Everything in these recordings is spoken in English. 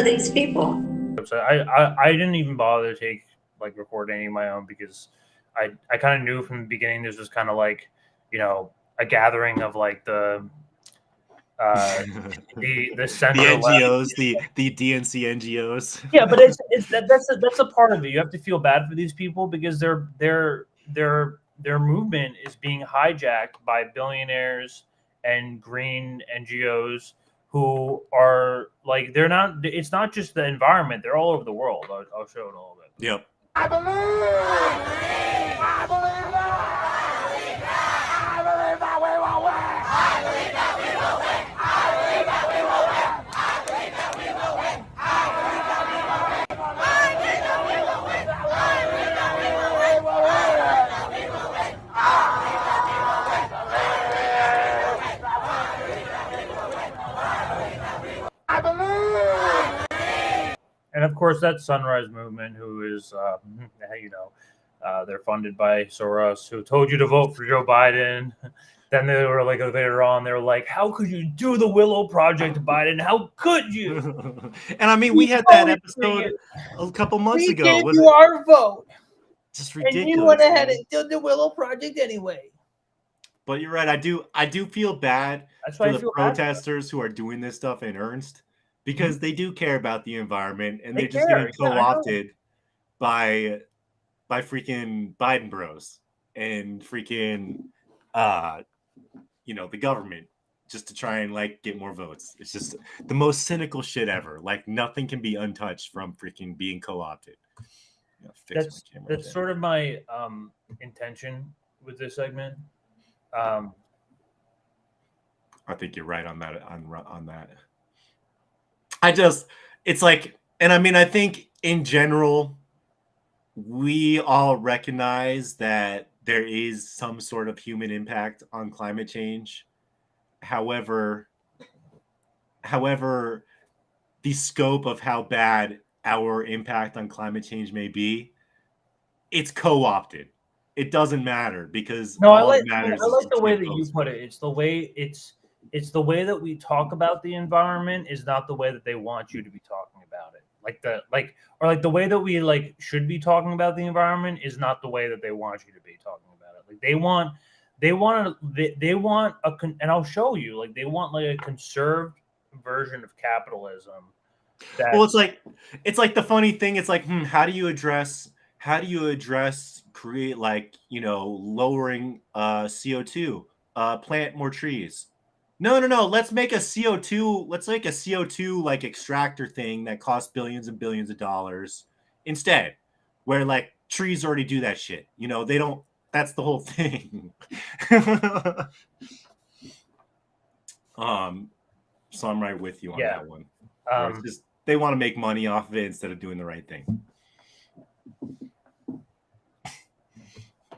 are these people? I didn't even bother to record any of my own because I kind of knew from the beginning this was kind of like, a gathering of like the center the NGOs, the DNC NGOs. Yeah, but that's a part of it. You have to feel bad for these people because their movement is being hijacked by billionaires and green NGOs who are like they're not. It's not just the environment; they're all over the world. I'll show it a little bit. Yep. I believe that we will win. I believe that we will win. I believe that we will win. I believe that we will win. I believe that we will win. I believe that we will win. I believe that we will win. We will win. I believe that we will win. I believe. And of course, that Sunrise Movement, who is, they're funded by Soros, who told you to vote for Joe Biden. Then they were like, later on, they were like, how could you do the Willow Project, Biden? How could you? And I mean, we had that episode a couple months ago. We gave you our vote. Just ridiculous. And you went ahead and did the Willow Project anyway. But you're right. I do feel bad for the protesters who are doing this stuff in earnest because they do care about the environment and they're just getting co-opted by freaking Biden bros and freaking the government just to try and like get more votes. It's just the most cynical shit ever. Like nothing can be untouched from freaking being co-opted. That's sort of my intention with this segment. I think you're right on that. On that, it's like, and I mean, I think in general, we all recognize that there is some sort of human impact on climate change. However, the scope of how bad our impact on climate change may be, it's co-opted. It doesn't matter because I like the way that you put it. It's the way that we talk about the environment is not the way that they want you to be talking about it. The way that we should be talking about the environment is not the way that they want you to be talking about it. Like they want and I'll show you, like they want like a conserved version of capitalism. Well, it's like the funny thing. It's like, how do you address create lowering CO2, plant more trees? No. Let's make a CO2 like extractor thing that costs billions and billions of dollars instead, where like trees already do that shit. They don't. That's the whole thing. So I'm right with you on that one. It's just they want to make money off of it instead of doing the right thing.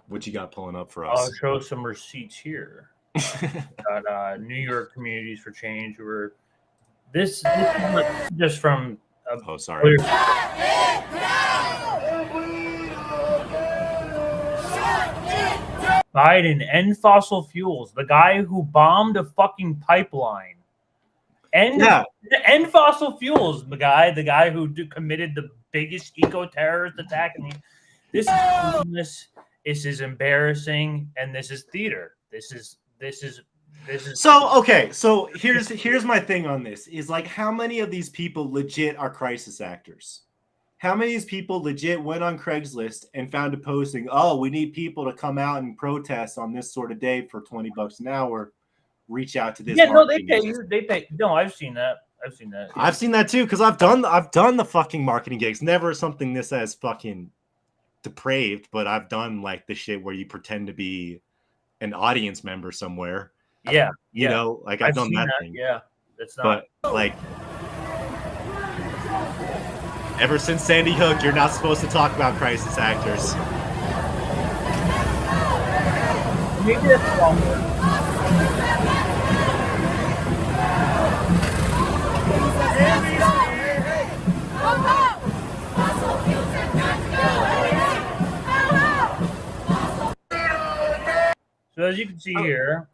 What you got pulling up for us? I'll show some receipts here. Got New York Communities for Change. This is just from. Sorry. Biden, end fossil fuels. The guy who bombed a fucking pipeline. End fossil fuels. The guy who committed the biggest eco-terrorist attack. This is embarrassing, and this is theater. This is. So okay. So here's my thing on this is like how many of these people legit are crisis actors? How many of these people legit went on Craigslist and found a posting? Oh, we need people to come out and protest on this sort of day for $20 an hour. Reach out to this. Yeah, no, they pay you. They pay. No, I've seen that. Yeah. I've seen that too because I've done the fucking marketing gigs. Never something this as fucking depraved, but I've done like the shit where you pretend to be an audience member somewhere. Yeah. I've done that thing. Yeah. That's not. But like, ever since Sandy Hook, you're not supposed to talk about crisis actors. Maybe that's longer. So as you can see here,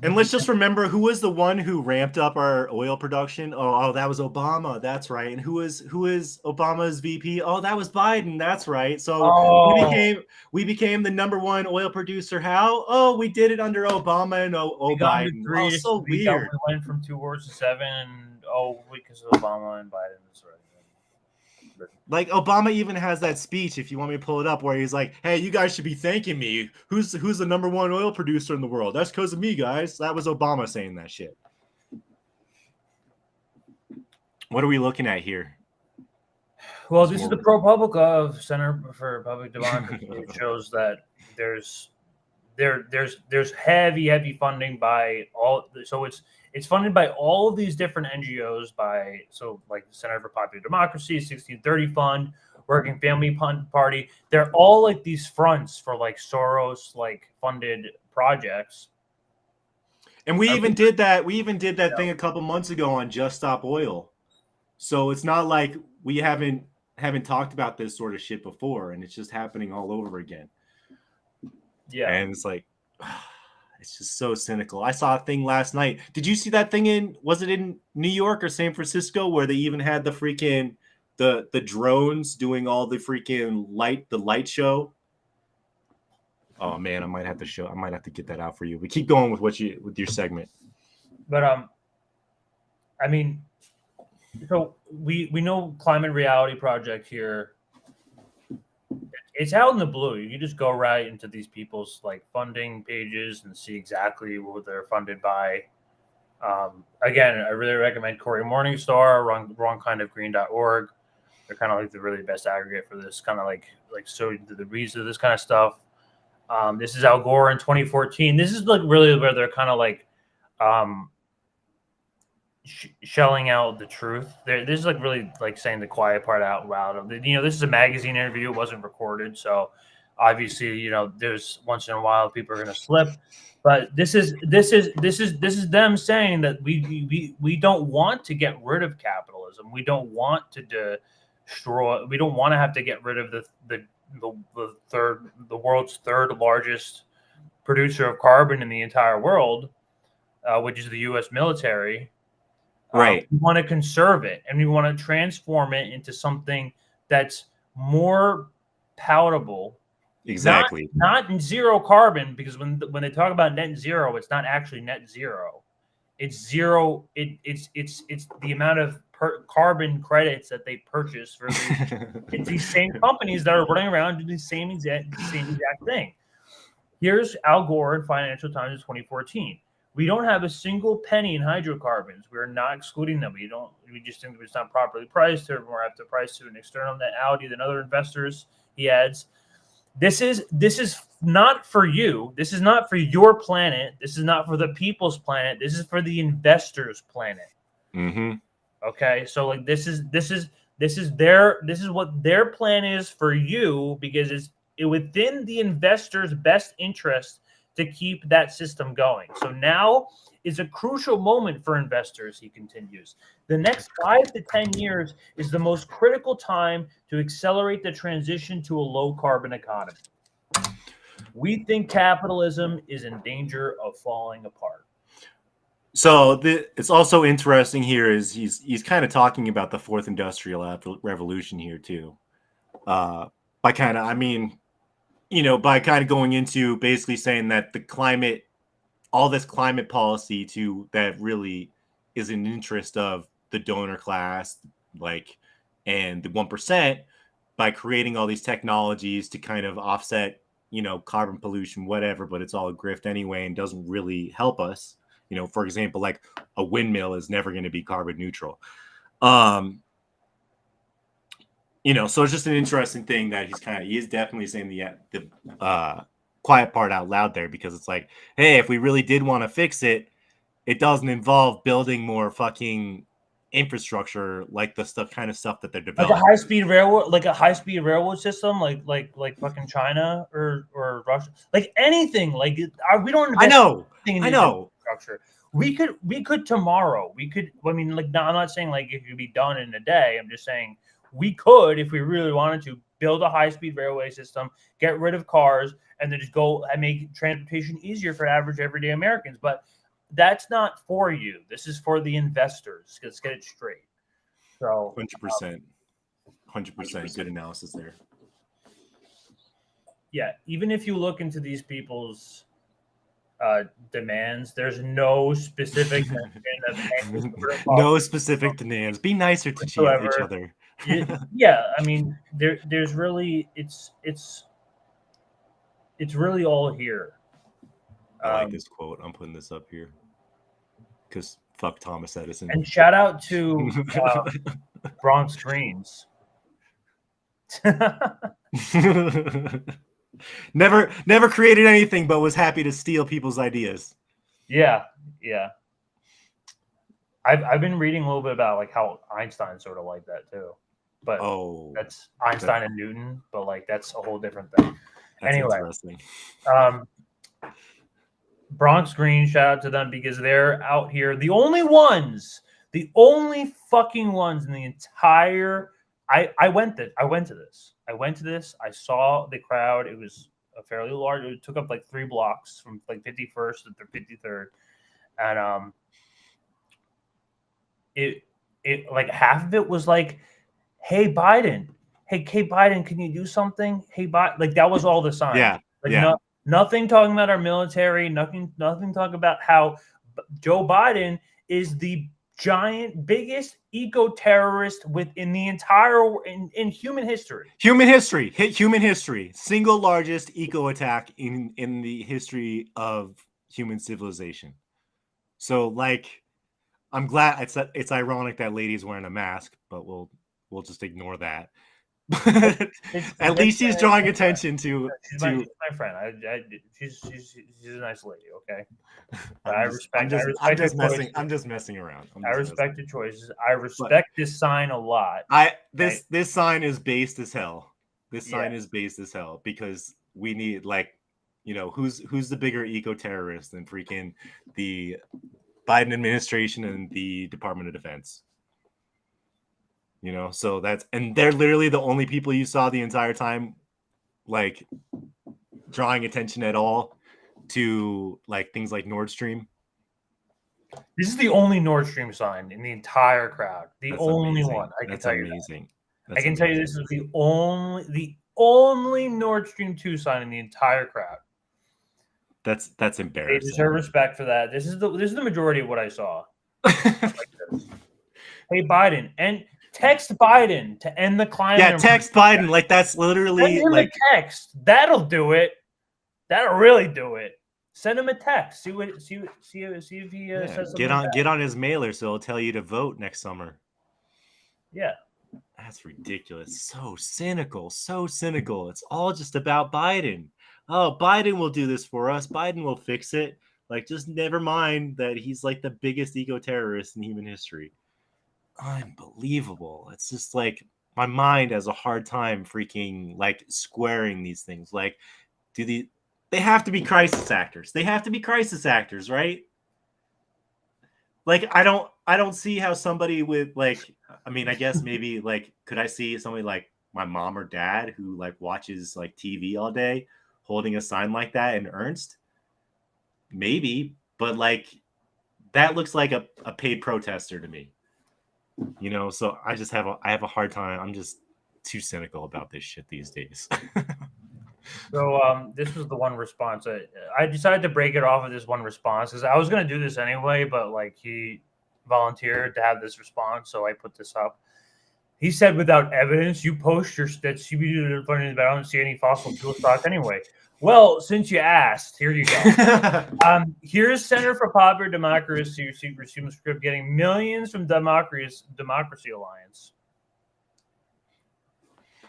And let's just remember who was the one who ramped up our oil production. Oh, that was Obama. That's right. And who is Obama's VP? Oh, that was Biden. That's right. So we became the #1 oil producer. How? Oh, we did it under Obama and Biden. Oh, so weird. We went from 2 wars to 7, and because of Obama and Biden. That's right. Like Obama even has that speech, if you want me to pull it up, where he's like, "Hey, you guys should be thanking me. Who's the #1 oil producer in the world? That's because of me, guys." That was Obama saying that shit. What are we looking at here? Well, this is the ProPublica Center for Public Democracy. It shows that there's heavy funding by all. So it's funded by all of these different NGOs, like the Center for Popular Democracy, 1630 Fund, Working Family Party. They're all like these fronts for like Soros like funded projects. And we even did that thing a couple months ago on Just Stop Oil. So it's not like we haven't talked about this sort of shit before, and it's just happening all over again. Yeah. And it's like, it's just so cynical. I saw a thing last night. Did you see that thing was it in New York or San Francisco, where they even had the freaking the drones doing all the freaking light show? Oh man, I might have to get that out for you. We keep going with your segment. But I mean, so we know Climate Reality Project here. It's out in the blue. You can just go right into these people's like funding pages and see exactly what they're funded by. Again, I really recommend Cory Morningstar, wrongkindofgreen.org. They're kind of like the really best aggregate for this kind of like so the reason of this kind of stuff. This is Al Gore in 2014. This is like really where they're kind of like shelling out the truth. This is like really like saying the quiet part out loud. This is a magazine interview. It wasn't recorded, so obviously, there's once in a while people are going to slip. But this is them saying that we don't want to get rid of capitalism. We don't want to destroy. We don't want to have to get rid of the world's third largest producer of carbon in the entire world, which is the U.S. military. Right. We want to conserve it, and we want to transform it into something that's more palatable. Exactly. Not zero carbon, because when they talk about net zero, it's not actually net zero. It's zero. It's the amount of carbon credits that they purchase for it's these same companies that are running around doing the same exact thing. Here's Al Gore in Financial Times in 2014. We don't have a single penny in hydrocarbons. We're not excluding them. We just think it's not properly priced, or more have to price to an external netality than other investors. He adds, this is not for you. This is not for your planet. This is not for the people's planet. This is for the investors' planet. Mm-hmm. Okay, so like this is what their plan is for you, because it's within the investors' best interest to keep that system going. So now is a crucial moment for investors, he continues. The next 5 to 10 years is the most critical time to accelerate the transition to a low-carbon economy. We think capitalism is in danger of falling apart. So it's also interesting here is he's kind of talking about the fourth industrial revolution here too. By kind of going into basically saying that all this climate policy that really is in interest of the donor class, and the 1%, by creating all these technologies to kind of offset, carbon pollution, whatever, but it's all a grift anyway and doesn't really help us. For example, like a windmill is never going to be carbon neutral. So it's just an interesting thing that he is definitely saying the quiet part out loud there, because it's like, hey, if we really did want to fix it, it doesn't involve building more fucking infrastructure, like the stuff that they're developing. Like a high-speed railroad system, like fucking China or Russia, like anything. Like we don't invest. I know. Infrastructure. We could tomorrow. I'm not saying like it could be done in a day. I'm just saying we could, if we really wanted to, build a high-speed railway system, get rid of cars, and then just go and make transportation easier for average everyday Americans. But that's not for you. This is for the investors. Let's get it straight. So 100%. 100%. Good analysis there. Yeah, even if you look into these people's demands, there's no specific mention of any sort of No specific demands. Be nicer to each whatsoever. other. Yeah, I mean, there's really it's really all here. I like this quote. I'm putting this up here because fuck Thomas Edison. And shout out to Bronx Greens. Never created anything, but was happy to steal people's ideas. Yeah. I've been reading a little bit about like how Einstein sort of like that too, but that's Einstein and Newton. But like that's a whole different thing. That's anyway, interesting. Bronx Green, shout out to them because they're out here, the only fucking ones in the entire. I went to this. I saw the crowd. It was a fairly large. It took up like 3 blocks from like 51st to 53rd, and it like half of it was like, "Hey Biden, can you do something? Hey Biden," like that was all the sign. Yeah, like nothing talking about our military. Nothing talking about how Joe Biden is the biggest eco-terrorist within the entire in human history. Human history. Single largest eco attack in the history of human civilization. So like, I'm glad it's ironic that lady's wearing a mask, but we'll just ignore that. At least she's drawing attention to. She's my friend. She's a nice lady. Okay, I'm just messing around. I respect the choices. I respect this sign a lot. This sign is based as hell. This sign is based as hell because we need who's the bigger eco-terrorist than freaking the Biden administration and the Department of Defense. So and they're literally the only people you saw the entire time, like drawing attention at all to like things like Nord Stream. This is the only Nord Stream sign in the entire crowd. That's only amazing. One. I can tell you that. I can tell you this is the only Nord Stream 2 sign in the entire crowd. That's embarrassing. They deserve respect for that. This is the majority of what I saw. Like this. Hey Biden, and text Biden to end the climate. Yeah, text Biden. Like that's literally like a text. That'll do it. That'll really do it. Send him a text. See if he says something. Get on his mailer so he'll tell you to vote next summer. Yeah. That's ridiculous. So cynical. It's all just about Biden. Oh, Biden will do this for us. Biden will fix it. Like, just never mind that he's like the biggest eco-terrorist in human history. Unbelievable. It's just like my mind has a hard time freaking like squaring these things. Like, they have to be crisis actors. Right? Like, I don't see how somebody with like, I mean, I guess maybe like, could I see somebody like my mom or dad who like watches like TV all day holding a sign like that in Ernst? Maybe, but like that looks like a paid protester to me. So I have a hard time. I'm just too cynical about this shit these days. So this was the one response. I decided to break it off of this one response because I was going to do this anyway, but like he volunteered to have this response, so I put this up. He said, "Without evidence, you post that CBD, but I don't see any fossil fuel stocks anyway." Well, since you asked, here you go. Here's Center for Popular Democracy script getting millions from Democracy Alliance.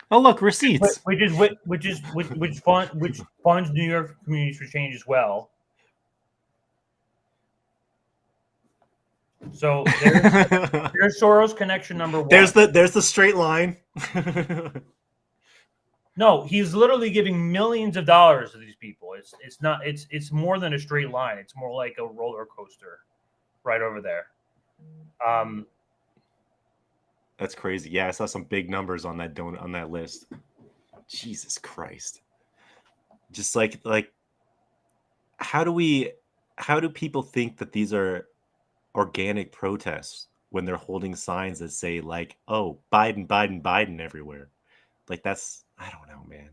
Oh, look, receipts. Which funds New York Communities for Change as well. So there's Soros connection number 1. There's the straight line. No, he's literally giving millions of dollars to these people. It's more than a straight line. It's more like a roller coaster right over there. That's crazy. Yeah, I saw some big numbers on that list. Jesus Christ. Just like how do we how do people think that these are organic protests when they're holding signs that say like, "Oh, Biden, Biden, Biden" everywhere? Like that's, I don't know, man.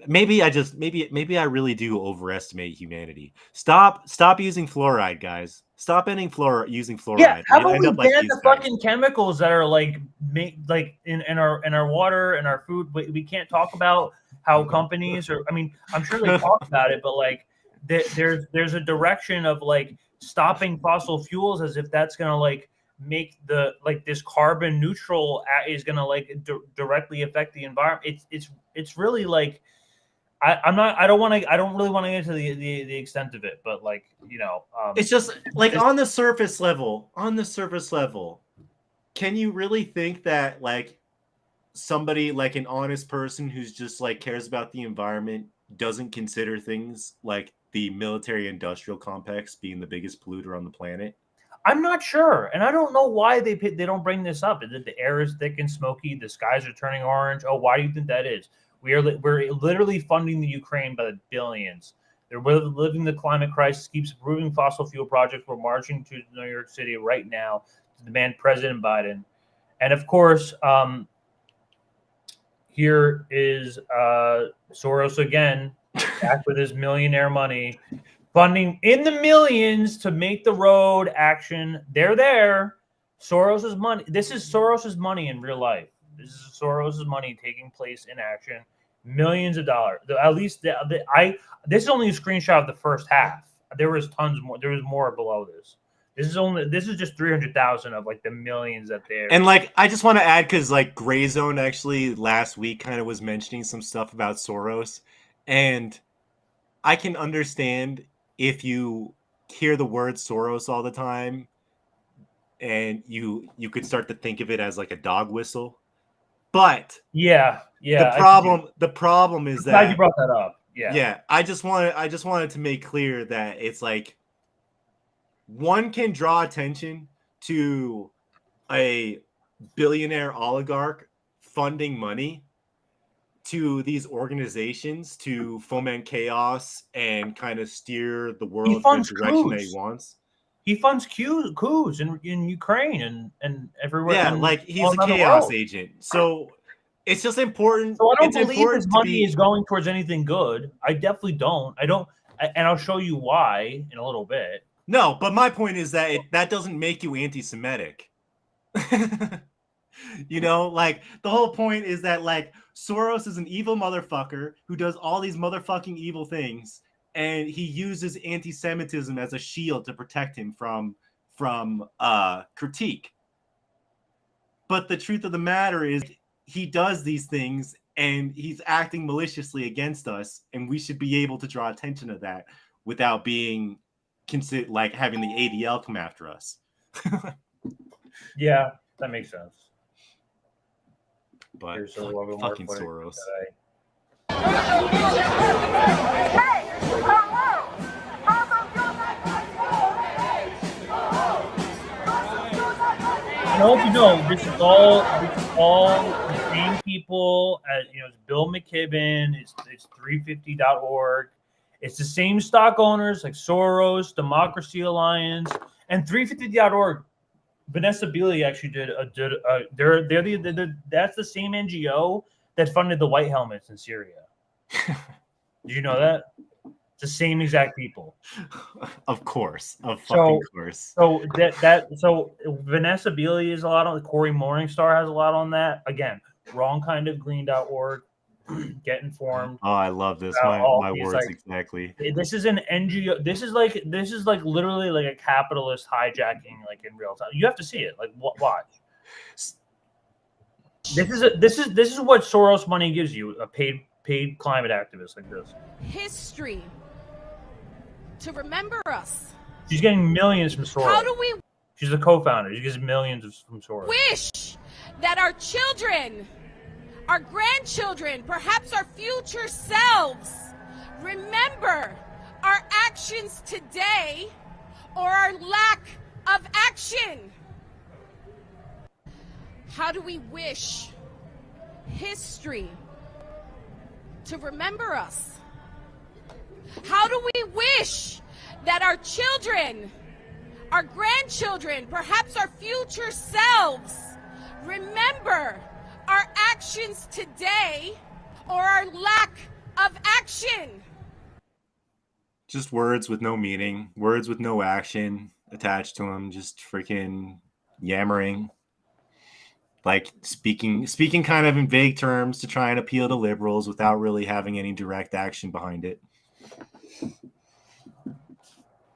Maybe I really do overestimate humanity. Stop using fluoride, guys. Stop using Yeah, fluoride. how You'll about end we up like ban these the guys. fucking chemicals that are like in our water and our food? We can't talk about how companies or I mean, I'm sure they talk about it, but like there's a direction of like stopping fossil fuels as if that's gonna like make the like this carbon neutral is gonna like directly affect the environment. It's really like I don't really want to get into the extent of it, but like It's just like on the surface level, can you really think that like somebody like an honest person who's just like cares about the environment doesn't consider things like the military industrial complex being the biggest polluter on the planet? I'm not sure, and I don't know why they don't bring this up. Is it the air is thick and smoky? The skies are turning orange. Oh, why do you think that is? We're literally funding the Ukraine by the billions. They're living the climate crisis, keeps approving fossil fuel projects. We're marching to New York City right now to demand President Biden, and of course, here is Soros again, back with his millionaire money. Funding in the millions to make the road action. They're there. Soros's money. This is Soros's money in real life. This is Soros's money taking place in action. Millions of dollars. At least this is only a screenshot of the first half. There was tons more. There was more below this. This is just 300,000 of like the millions that they're. And like I just want to add because like Gray Zone actually last week kind of was mentioning some stuff about Soros, and I can understand if you hear the word Soros all the time and you could start to think of it as like a dog whistle. But yeah. The problem is I'm glad that you brought that up. Yeah. I just wanted to make clear that it's like one can draw attention to a billionaire oligarch funding money to these organizations to foment chaos and kind of steer the world in the direction that he wants. He funds coups in Ukraine and everywhere. Yeah, like he's a chaos agent. So it's just important. So I don't believe his money is going towards anything good. I definitely don't. I don't, and I'll show you why in a little bit. No, but my point is that that doesn't make you anti-Semitic. You know, like the whole point is that like Soros is an evil motherfucker who does all these motherfucking evil things, and he uses anti-Semitism as a shield to protect him from critique. But the truth of the matter is he does these things and he's acting maliciously against us, and we should be able to draw attention to that without being like having the ADL come after us. Yeah, that makes sense. But fucking Soros. This is all the same people as it's Bill McKibben, it's 350.org. It's the same stock owners like Soros, Democracy Alliance, and 350.org. Vanessa Beeley actually that's the same NGO that funded the white helmets in Syria. Did you know that? It's the same exact people. Of course. Course. So Vanessa Beeley is a lot on Corey Morningstar has a lot on that. Again, wrong kind of green.org. Get informed. Oh, I love this. My words like, exactly. This is an NGO. This is like literally like a capitalist hijacking, like in real time. You have to see it. Like watch. This is what Soros money gives you. A paid climate activist like this. History to remember us. She's getting millions from Soros. How do we? She's a co-founder. She gets millions from Soros. Wish that our children, our grandchildren, perhaps our future selves, remember our actions today or our lack of action. How do we wish history to remember us? How do we wish that our children, our grandchildren, perhaps our future selves, remember our actions today or our lack of action. Just words with no meaning, words with no action attached to them, just freaking yammering. Like speaking kind of in vague terms to try and appeal to liberals without really having any direct action behind it.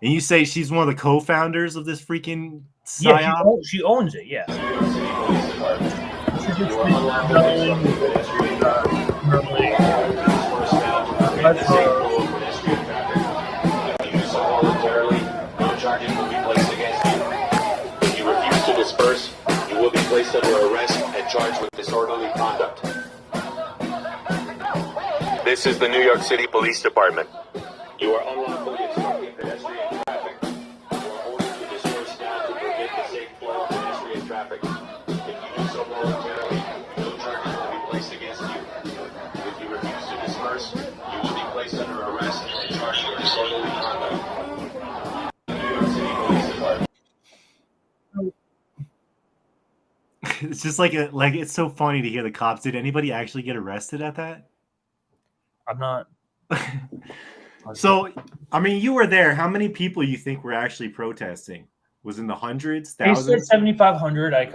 And you say she's one of the co-founders of this freaking psyop? Yeah, she owns it. Yeah. No charges will be placed against you. If you refuse to disperse, you will be placed under arrest and charged with disorderly conduct. This is the New York City Police Department. You are unlawfully obstructing pedestrian traffic. You are ordered to disperse now to permit the safe flow of pedestrian traffic. If you do so voluntarily, no charges will be placed against you. If you refuse to disperse, you will be placed under arrest and charged with disorderly conduct. New York City Police Department. It's just like it's so funny to hear the cops. Did anybody actually get arrested at that? I'm not. So, I mean, you were there. How many people you think were actually protesting? Was in the hundreds, They said thousands? 7,500. I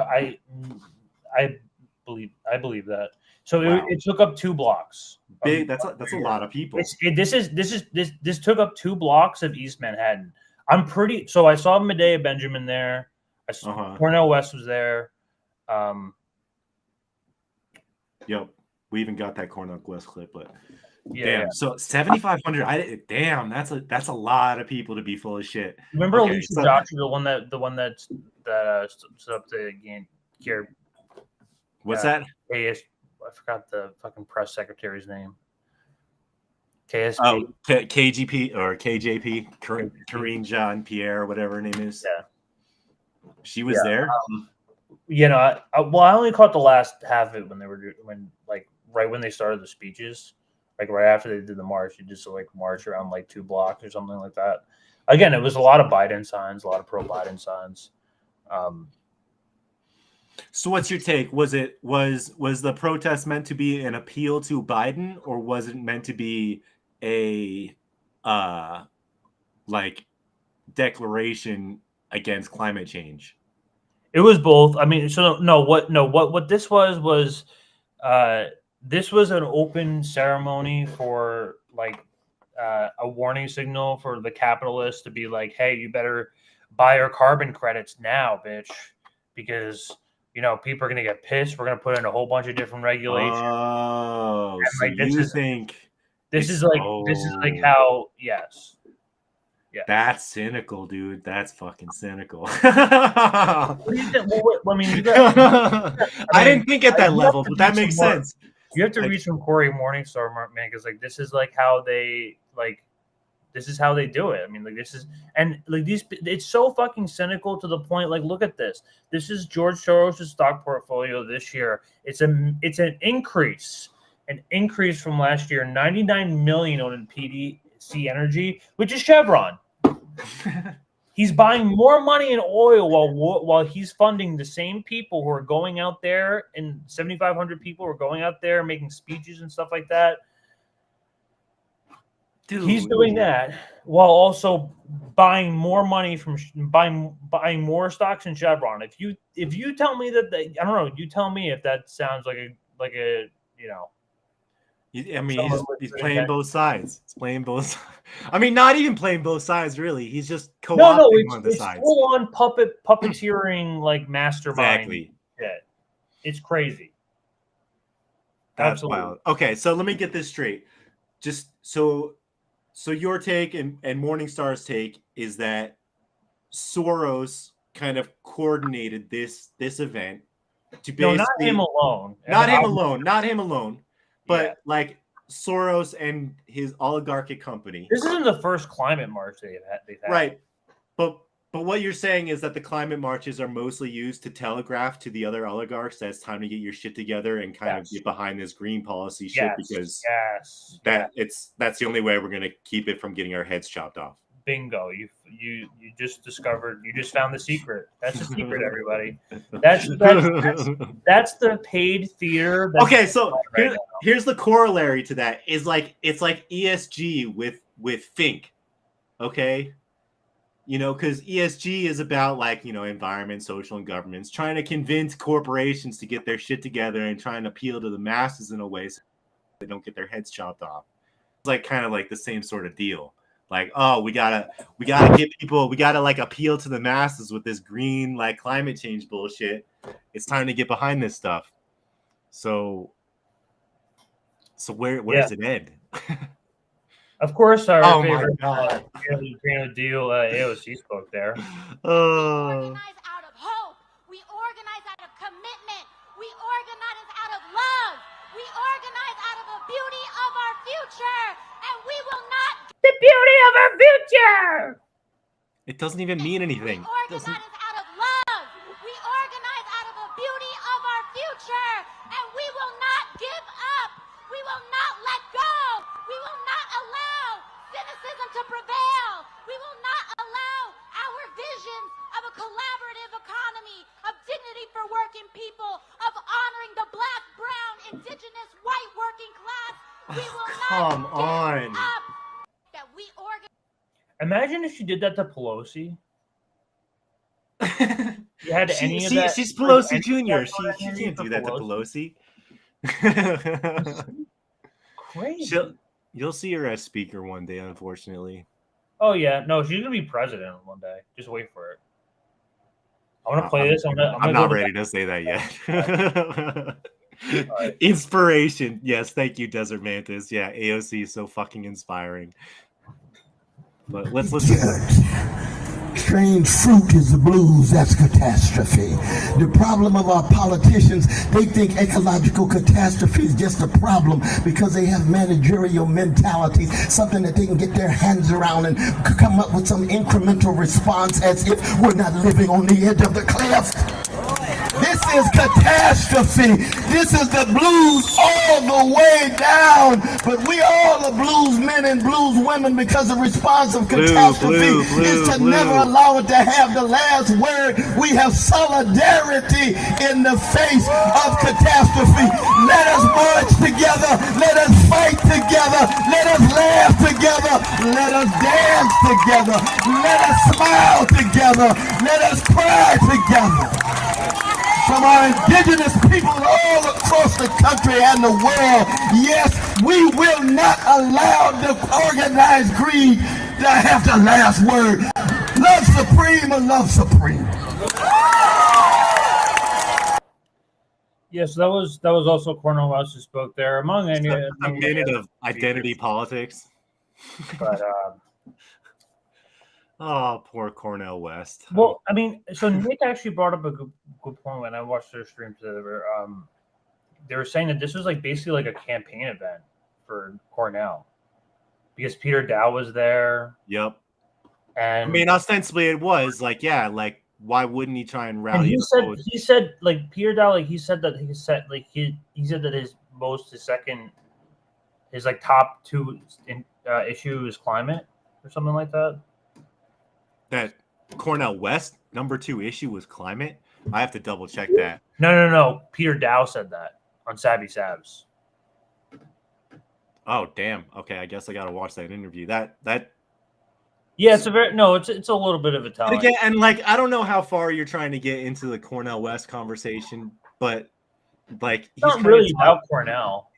believe that. So Wow. it took up 2 blocks. Big. That's a lot of people. This took up 2 blocks of East Manhattan. I'm pretty. So I saw Medea Benjamin there. I saw Cornel West was there. Yep. We even got that Cornel West clip, but Yeah. damn. So 7,500. Damn. That's a lot of people to be full of shit. Remember Okay, Alicia so- Joshua, the one that stood up to gain care. What's that? I forgot the fucking press secretary's name. KSP. Oh, KGP or KJP, Karine Jean Pierre, whatever her name is. Yeah. She was there. You know, I only caught the last half of it right when they started the speeches, like right after they did the march. You just like march around like 2 blocks or something like that. Again, it was a lot of Biden signs, a lot of pro-Biden signs. So what's your take? Was the protest meant to be an appeal to Biden, or was it meant to be a like declaration against climate change? It was both. I mean, what this was this was an open ceremony for like a warning signal for the capitalists to be like, hey, you better buy your carbon credits now, bitch, because people are gonna get pissed. We're gonna put in a whole bunch of different regulations. Oh, And, so like, this is like how yes. Yeah. That's cynical, dude. That's fucking cynical. What do you think? Well, I mean, I didn't think at that level, but that makes sense. You have to read from Cory Morningstar, man, because like this is like how they this is how they do it. I mean, like this is it's so fucking cynical to the point. Like, look at this. This is George Soros' stock portfolio this year. It's an increase from last year. 99 million on PDC Energy, which is Chevron. He's buying more money in oil while he's funding the same people who are going out there, and 7,500 people who are going out there making speeches and stuff like that. Dude, he's doing that while also buying more money from buying more stocks in Chevron. If you tell me that I don't know, you tell me if that sounds like a I mean, he's playing both sides. It's playing both. I mean, not even playing both sides, really. He's just co-opting one of the sides. It's full on puppeteering, like mastermind. Exactly. Yeah, it's crazy. That's Absolutely wild. Okay, so let me get this straight. Just so your take and Morningstar's take is that Soros kind of coordinated this event to basically not him alone. Not him alone. But like Soros and his oligarchic company. This isn't the first climate march they've had. Right. But what you're saying is that the climate marches are mostly used to telegraph to the other oligarchs that it's time to get your shit together and kind of get behind this green policy shit because that's the only way we're going to keep it from getting our heads chopped off. bingo. You just discovered. You just found the secret. That's the secret, everybody. That's the paid theater. Okay, so here's the corollary to that. It's like ESG with Fink. Okay. Because ESG is about environment, social, and governments trying to convince corporations to get their shit together and trying to appeal to the masses in a way so they don't get their heads chopped off. It's kind of the same sort of deal. We gotta get people, we gotta appeal to the masses with this green climate change bullshit. It's time to get behind this stuff. So where does it end? Of course, our favorite Green Deal AOC spoke there. We organize out of hope. We organize out of commitment. We organize out of love. We organize out of the beauty of our future. And we will not The beauty of our future. It doesn't even mean anything. We organize out of love. We organize out of the beauty of our future. And we will not give up. We will not let go. We will not allow cynicism to prevail. We will not allow our visions of a collaborative economy, of dignity for working people, of honoring the black, brown, indigenous, white working class. We will Come not on. give up. That we organize. Imagine if she did that to Pelosi. You had any of that? She's Pelosi any Jr. of that She can't do that to Pelosi. Crazy. You'll see her as speaker one day, unfortunately. Oh yeah, no, she's gonna be president one day. Just wait for it. I want to play this. I'm not ready to say that yet. Right. Inspiration. Yes, thank you, Desert Mantis. Yeah, AOC is so fucking inspiring. But let's listen. Strange fruit is the blues, that's catastrophe. The problem of our politicians, they think ecological catastrophe is just a problem because they have managerial mentality, something that they can get their hands around and come up with some incremental response as if we're not living on the edge of the cliff. This is catastrophe. This is the blues all the way down. But we all are blues men and blues women because the response of catastrophe is to never allow it to have the last word. We have solidarity in the face of catastrophe. Let us march together. Let us fight together. Let us laugh together. Let us dance together. Let us smile together. Let us cry together. From our indigenous people all across the country and the world, yes, we will not allow the organized greed to have the last word. Love supreme or love supreme. Yes, that was also Cornel West who spoke there. Among a minute of identity politics. But oh, poor Cornel West. Well, I mean, so Nick actually brought up a good point when I watched their stream today. They were saying that this was basically a campaign event for Cornell because Peter Dow was there. Yep. And I mean, ostensibly it was why wouldn't he try and rally? He said Peter Dow, he said that his top two issue is climate or something like that. That Cornel West number 2 issue was climate. I have to double check that. No. Peter Dow said that on Savvy Savs. Oh damn. Okay, I guess I gotta watch that interview. That. Yeah, it's a little bit of a telling. Again, and I don't know how far you're trying to get into the Cornel West conversation, but he's not really about Cornell.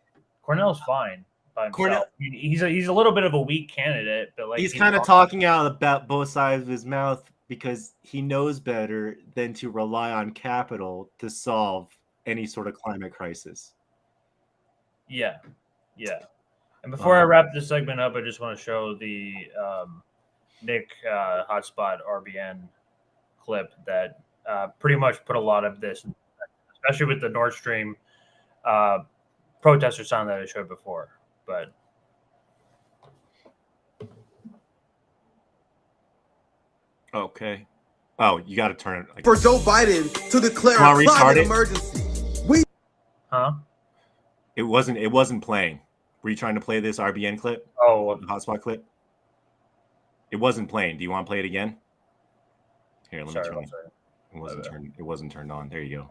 Cornell's fine by himself. He's a little bit of a weak candidate, but he's kind of talking out about both sides of his mouth because he knows better than to rely on capital to solve any sort of climate crisis. Yeah. And before I wrap this segment up, I just want to show the Nick Hotspot RBN clip that pretty much put a lot of this, especially with the Nord Stream protester sound that I showed before. But okay. Oh, you got to turn it for Joe Biden to declare a climate emergency. It wasn't playing. Were you trying to play this RBN clip? Oh, the hotspot clip. It wasn't playing. Do you want to play it again? Here, let me turn it. It wasn't turned on. There you go.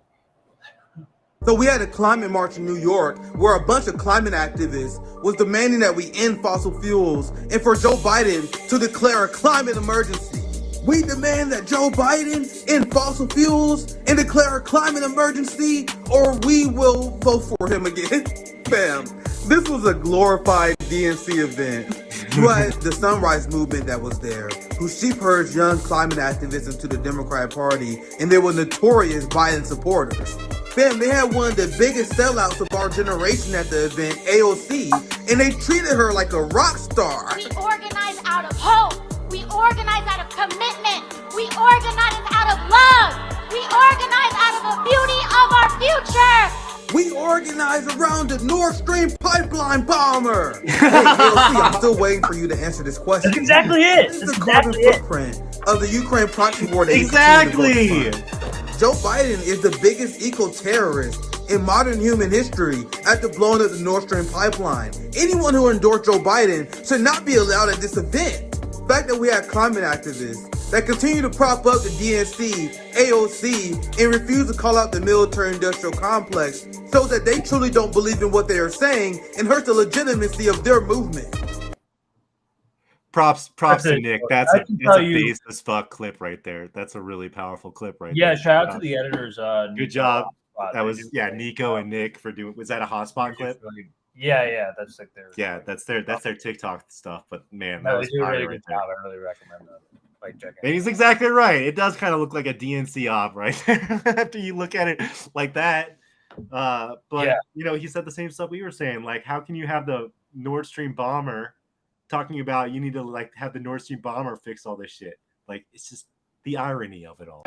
So we had a climate march in New York where a bunch of climate activists was demanding that we end fossil fuels and for Joe Biden to declare a climate emergency. We demand that Joe Biden end fossil fuels and declare a climate emergency, or we will vote for him again. Bam. This was a glorified DNC event. You had the Sunrise Movement that was there, who sheep-herds young climate activists into the Democratic Party, and they were notorious Biden supporters. Fam, they had one of the biggest sellouts of our generation at the event, AOC, and they treated her like a rock star. We organize out of hope. We organize out of commitment. We organize out of love. We organize out of the beauty of our future. We organize around the Nord Stream pipeline bomber. Hey, AOC, I'm still waiting for you to answer this question. That's exactly it. This is the carbon footprint of the Ukraine proxy war. Exactly. Joe Biden is the biggest eco-terrorist in modern human history after blowing up the Nord Stream pipeline. Anyone who endorsed Joe Biden should not be allowed at this event. The fact that we have climate activists that continue to prop up the DNC, AOC, and refuse to call out the military-industrial complex shows that they truly don't believe in what they are saying and hurts the legitimacy of their movement. Props to Nick. That's a base as fuck clip right there. That's a really powerful clip right there. Yeah, shout out to the editors. Good job. That was Nico and Nick for doing. Was that a hotspot clip? Yeah, that's like their. Yeah, that's their TikTok stuff. But man, that was a really good job. I really recommend that. Like checking. And he's exactly right. It does kind of look like a DNC op right there after you look at it like that. But you know, he said the same stuff we were saying. Like, how can you have the Nord Stream bomber talking about you need to like have the Nord Stream bomber fix all this shit? Like, it's just the irony of it all.